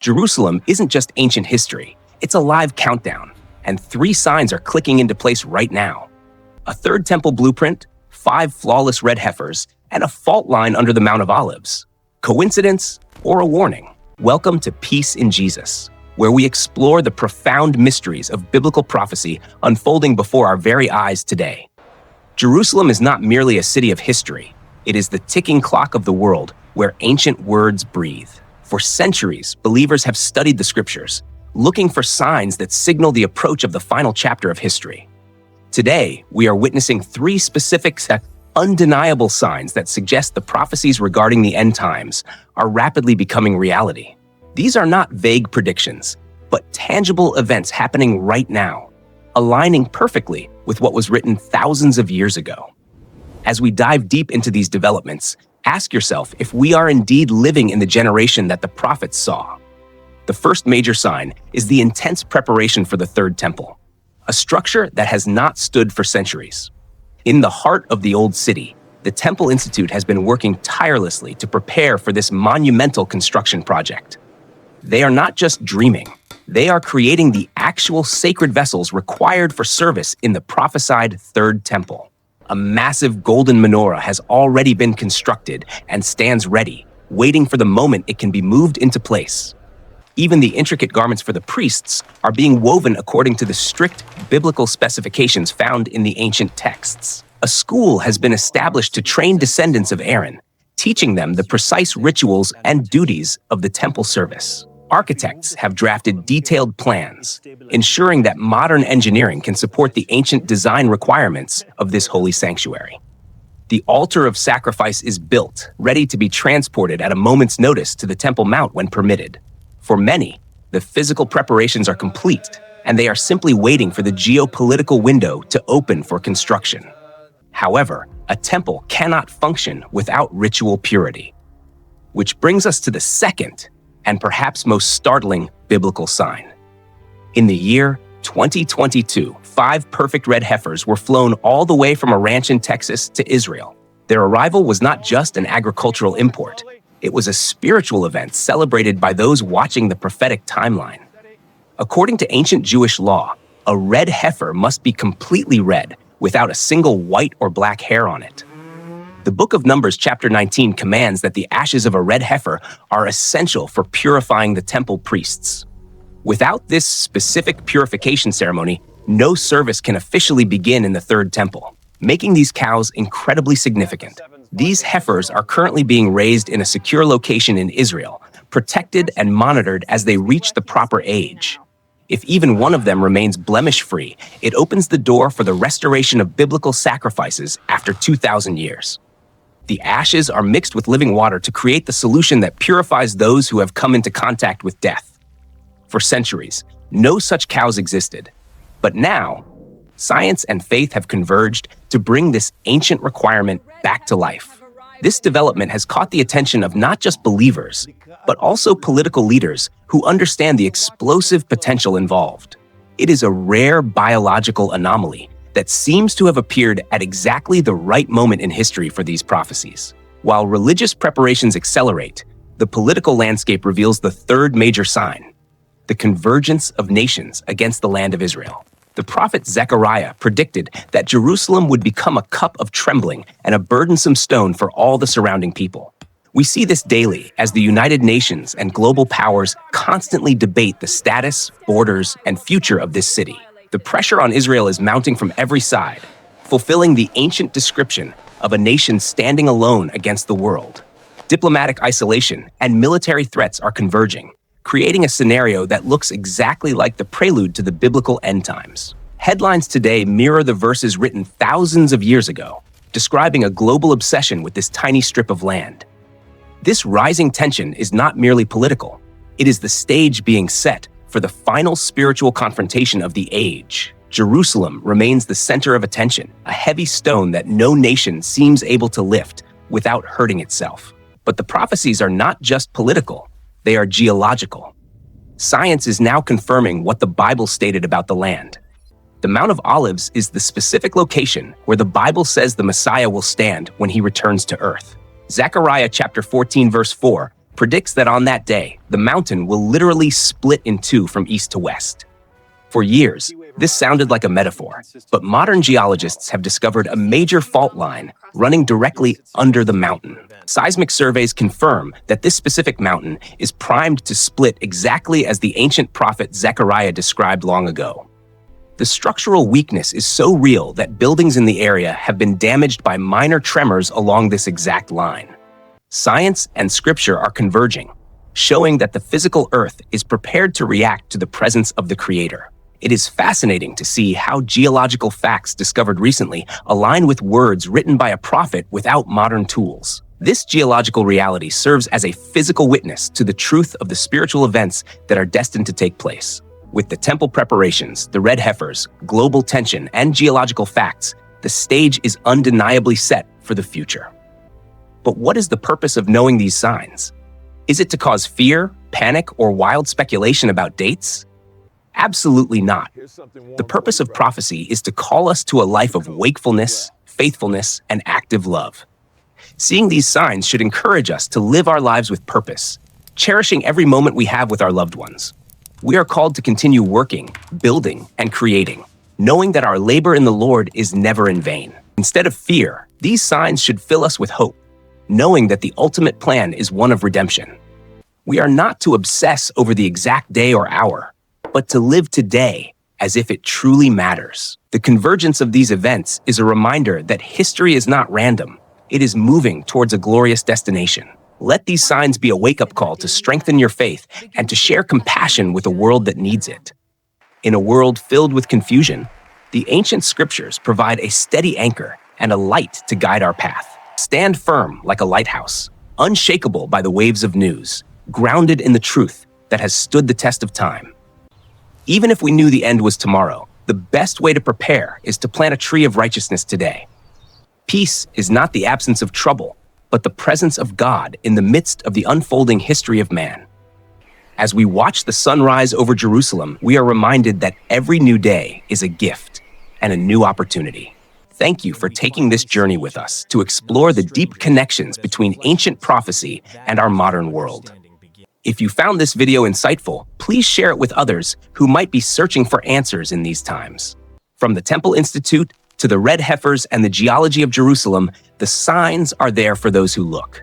Jerusalem isn't just ancient history, it's a live countdown, and 3 signs are clicking into place right now. A third temple blueprint, 5 flawless red heifers, and a fault line under the Mount of Olives. Coincidence or a warning? Welcome to Peace in Jesus, where we explore the profound mysteries of biblical prophecy unfolding before our very eyes today. Jerusalem is not merely a city of history, it is the ticking clock of the world where ancient words breathe. For centuries, believers have studied the scriptures, looking for signs that signal the approach of the final chapter of history. Today, we are witnessing 3 specific, undeniable signs that suggest the prophecies regarding the end times are rapidly becoming reality. These are not vague predictions, but tangible events happening right now, aligning perfectly with what was written thousands of years ago. As we dive deep into these developments, ask yourself if we are indeed living in the generation that the prophets saw. The first major sign is the intense preparation for the Third Temple, a structure that has not stood for centuries. In the heart of the Old City, the Temple Institute has been working tirelessly to prepare for this monumental construction project. They are not just dreaming, they are creating the actual sacred vessels required for service in the prophesied Third Temple. A massive golden menorah has already been constructed and stands ready, waiting for the moment it can be moved into place. Even the intricate garments for the priests are being woven according to the strict biblical specifications found in the ancient texts. A school has been established to train descendants of Aaron, teaching them the precise rituals and duties of the temple service. Architects have drafted detailed plans, ensuring that modern engineering can support the ancient design requirements of this holy sanctuary. The altar of sacrifice is built, ready to be transported at a moment's notice to the Temple Mount when permitted. For many, the physical preparations are complete, and they are simply waiting for the geopolitical window to open for construction. However, a temple cannot function without ritual purity. Which brings us to the second, and perhaps most startling biblical sign. In the year 2022, 5 perfect red heifers were flown all the way from a ranch in Texas to Israel. Their arrival was not just an agricultural import, it was a spiritual event celebrated by those watching the prophetic timeline. According to ancient Jewish law, a red heifer must be completely red, without a single white or black hair on it. The book of Numbers chapter 19 commands that the ashes of a red heifer are essential for purifying the temple priests. Without this specific purification ceremony, no service can officially begin in the Third Temple, making these cows incredibly significant. These heifers are currently being raised in a secure location in Israel, protected and monitored as they reach the proper age. If even one of them remains blemish-free, it opens the door for the restoration of biblical sacrifices after 2,000 years. The ashes are mixed with living water to create the solution that purifies those who have come into contact with death. For centuries, no such cows existed. But now, science and faith have converged to bring this ancient requirement back to life. This development has caught the attention of not just believers, but also political leaders who understand the explosive potential involved. It is a rare biological anomaly that seems to have appeared at exactly the right moment in history for these prophecies. While religious preparations accelerate, the political landscape reveals the third major sign: the convergence of nations against the land of Israel. The prophet Zechariah predicted that Jerusalem would become a cup of trembling and a burdensome stone for all the surrounding people. We see this daily as the United Nations and global powers constantly debate the status, borders, and future of this city. The pressure on Israel is mounting from every side, fulfilling the ancient description of a nation standing alone against the world. Diplomatic isolation and military threats are converging, creating a scenario that looks exactly like the prelude to the biblical end times. Headlines today mirror the verses written thousands of years ago, describing a global obsession with this tiny strip of land. This rising tension is not merely political, it is the stage being set for the final spiritual confrontation of the age. Jerusalem remains the center of attention, a heavy stone that no nation seems able to lift without hurting itself. But the prophecies are not just political, they are geological. Science is now confirming what the Bible stated about the land. The Mount of Olives is the specific location where the Bible says the Messiah will stand when he returns to earth. Zechariah chapter 14 verse 4 predicts that on that day, the mountain will literally split in two from east to west. For years, this sounded like a metaphor, but modern geologists have discovered a major fault line running directly under the mountain. Seismic surveys confirm that this specific mountain is primed to split exactly as the ancient prophet Zechariah described long ago. The structural weakness is so real that buildings in the area have been damaged by minor tremors along this exact line. Science and scripture are converging, showing that the physical earth is prepared to react to the presence of the Creator. It is fascinating to see how geological facts discovered recently align with words written by a prophet without modern tools. This geological reality serves as a physical witness to the truth of the spiritual events that are destined to take place. With the temple preparations, the red heifers, global tension, and geological facts, the stage is undeniably set for the future. But what is the purpose of knowing these signs? Is it to cause fear, panic, or wild speculation about dates? Absolutely not. The purpose of prophecy is to call us to a life of wakefulness, faithfulness, and active love. Seeing these signs should encourage us to live our lives with purpose, cherishing every moment we have with our loved ones. We are called to continue working, building, and creating, knowing that our labor in the Lord is never in vain. Instead of fear, these signs should fill us with hope, knowing that the ultimate plan is one of redemption. We are not to obsess over the exact day or hour, but to live today as if it truly matters. The convergence of these events is a reminder that history is not random. It is moving towards a glorious destination. Let these signs be a wake-up call to strengthen your faith and to share compassion with a world that needs it. In a world filled with confusion, the ancient scriptures provide a steady anchor and a light to guide our path. Stand firm like a lighthouse, unshakable by the waves of news, grounded in the truth that has stood the test of time. Even if we knew the end was tomorrow, the best way to prepare is to plant a tree of righteousness today. Peace is not the absence of trouble, but the presence of God in the midst of the unfolding history of man. As we watch the sun rise over Jerusalem, we are reminded that every new day is a gift and a new opportunity. Thank you for taking this journey with us to explore the deep connections between ancient prophecy and our modern world. If you found this video insightful, please share it with others who might be searching for answers in these times. From the Temple Institute to the red heifers and the geology of Jerusalem, the signs are there for those who look.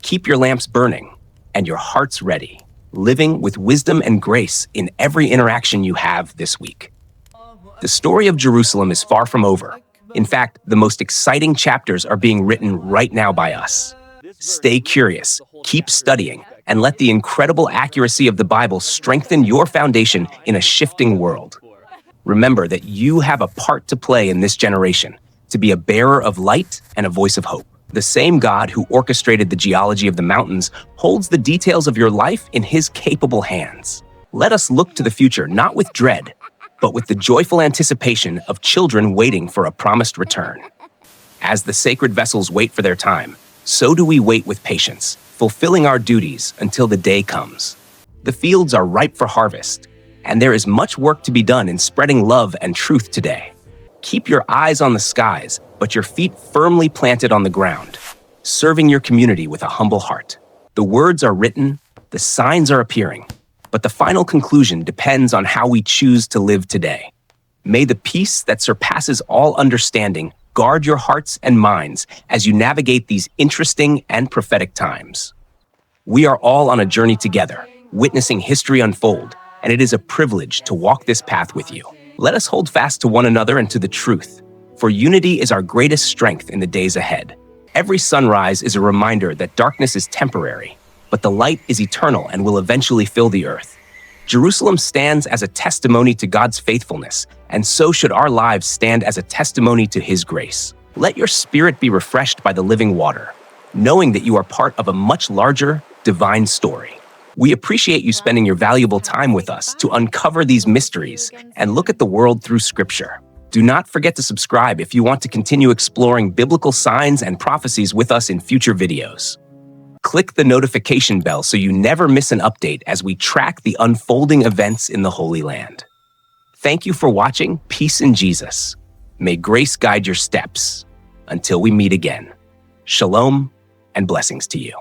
Keep your lamps burning and your hearts ready, living with wisdom and grace in every interaction you have this week. The story of Jerusalem is far from over. In fact, the most exciting chapters are being written right now by us. Stay curious, keep studying, and let the incredible accuracy of the Bible strengthen your foundation in a shifting world. Remember that you have a part to play in this generation, to be a bearer of light and a voice of hope. The same God who orchestrated the geology of the mountains holds the details of your life in his capable hands. Let us look to the future not with dread, but with the joyful anticipation of children waiting for a promised return. As the sacred vessels wait for their time, so do we wait with patience, fulfilling our duties until the day comes. The fields are ripe for harvest, and there is much work to be done in spreading love and truth today. Keep your eyes on the skies, but your feet firmly planted on the ground, serving your community with a humble heart. The words are written, the signs are appearing, but the final conclusion depends on how we choose to live today. May the peace that surpasses all understanding guard your hearts and minds as you navigate these interesting and prophetic times. We are all on a journey together, witnessing history unfold, and it is a privilege to walk this path with you. Let us hold fast to one another and to the truth, for unity is our greatest strength in the days ahead. Every sunrise is a reminder that darkness is temporary, but the light is eternal and will eventually fill the earth. Jerusalem stands as a testimony to God's faithfulness, and so should our lives stand as a testimony to His grace. Let your spirit be refreshed by the living water, knowing that you are part of a much larger, divine story. We appreciate you spending your valuable time with us to uncover these mysteries and look at the world through Scripture. Do not forget to subscribe if you want to continue exploring biblical signs and prophecies with us in future videos. Click the notification bell so you never miss an update as we track the unfolding events in the Holy Land. Thank you for watching Peace in Jesus. May grace guide your steps. Until we meet again, shalom and blessings to you.